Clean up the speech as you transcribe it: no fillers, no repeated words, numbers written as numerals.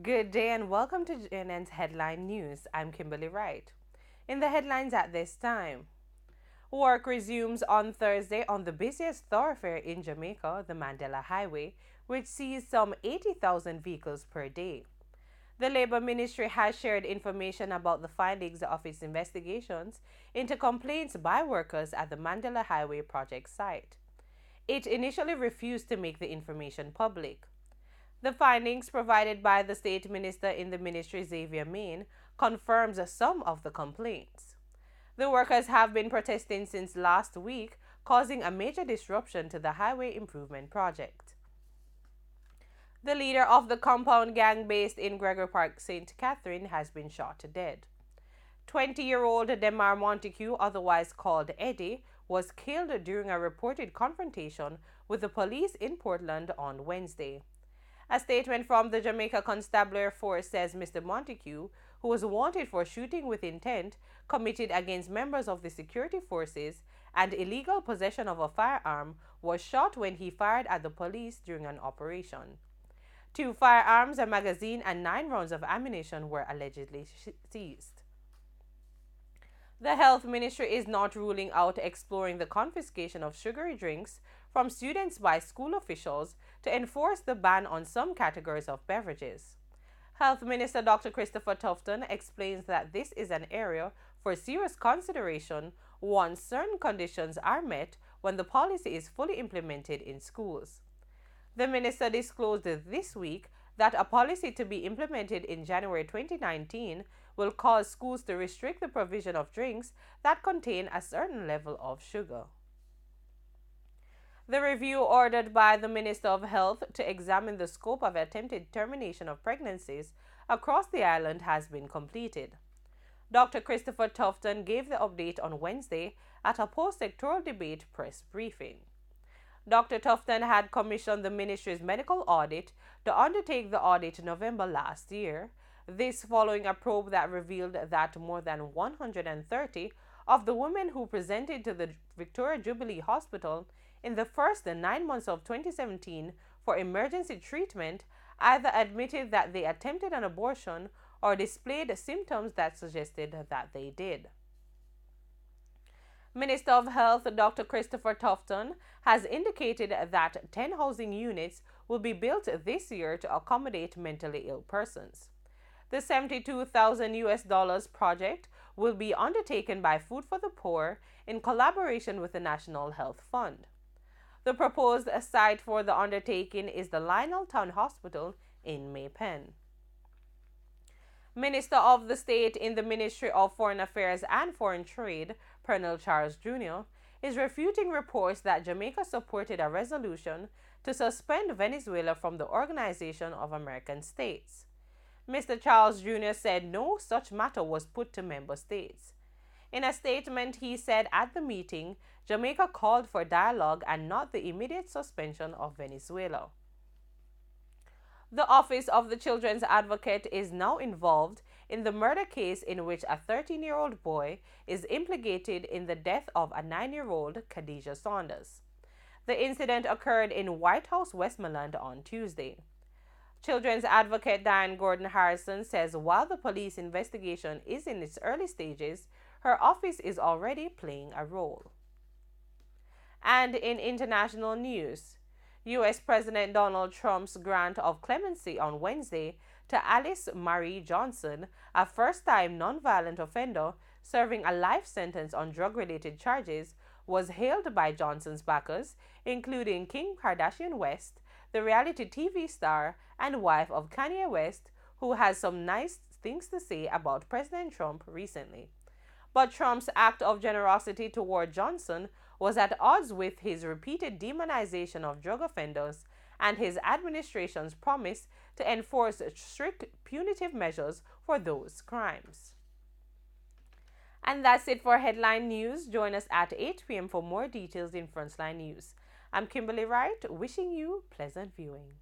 Good day and welcome to JNN's Headline News. I'm Kimberly Wright. In the headlines at this time, work resumes on Thursday on the busiest thoroughfare in Jamaica, the Mandela Highway, which sees some 80,000 vehicles per day. The Labor Ministry has shared information about the findings of its investigations into complaints by workers at the Mandela Highway project site. It initially refused to make the information public. The findings provided by the State Minister in the Ministry, Xavier Main, confirms some of the complaints. The workers have been protesting since last week, causing a major disruption to the highway improvement project. The leader of the compound gang based in Gregory Park, St. Catherine, has been shot to death. 20-year-old Demar Montague, otherwise called Eddie, was killed during a reported confrontation with the police in Portland on Wednesday. A statement from the Jamaica Constabulary Force says Mr. Montague, who was wanted for shooting with intent committed against members of the security forces and illegal possession of a firearm, was shot when he fired at the police during an operation. 2 firearms, a magazine, and 9 rounds of ammunition were allegedly seized. The Health Ministry is not ruling out exploring the confiscation of sugary drinks from students by school officials to enforce the ban on some categories of beverages. Health Minister Dr. Christopher Tufton explains that this is an area for serious consideration once certain conditions are met when the policy is fully implemented in schools. The minister disclosed this week that a policy to be implemented in January 2019 will cause schools to restrict the provision of drinks that contain a certain level of sugar. The review ordered by the Minister of Health to examine the scope of attempted termination of pregnancies across the island has been completed. Dr. Christopher Tufton gave the update on Wednesday at a post-sectoral debate press briefing. Dr. Tufton had commissioned the ministry's medical audit to undertake the audit in November last year, this following a probe that revealed that more than 130 of the women who presented to the Victoria Jubilee Hospital in the first 9 months of 2017 for emergency treatment either admitted that they attempted an abortion or displayed symptoms that suggested that they did. Minister of Health Dr. Christopher Tufton has indicated that 10 housing units will be built this year to accommodate mentally ill persons. The $72,000 project will be undertaken by Food for the Poor in collaboration with the National Health Fund. The proposed site for the undertaking is the Lionel Town Hospital in May Pen. Minister of the State in the Ministry of Foreign Affairs and Foreign Trade, Pernell Charles Jr., is refuting reports that Jamaica supported a resolution to suspend Venezuela from the Organization of American States. Mr. Charles Jr. said no such matter was put to member states. In a statement, he said at the meeting, Jamaica called for dialogue and not the immediate suspension of Venezuela. The Office of the Children's Advocate is now involved in the murder case in which a 13-year-old boy is implicated in the death of a 9-year-old Khadijah Saunders. The incident occurred in White House, Westmoreland on Tuesday. Children's Advocate Diane Gordon Harrison says while the police investigation is in its early stages, her office is already playing a role. And in international news, U.S. President Donald Trump's grant of clemency on Wednesday to Alice Marie Johnson, a first-time nonviolent offender serving a life sentence on drug-related charges, was hailed by Johnson's backers, including Kim Kardashian West, the reality TV star and wife of Kanye West, who has some nice things to say about President Trump recently. But Trump's act of generosity toward Johnson was at odds with his repeated demonization of drug offenders and his administration's promise to enforce strict punitive measures for those crimes. And that's it for Headline News. Join us at 8 p.m. for more details in Frontline News. I'm Kimberly Wright, wishing you pleasant viewing.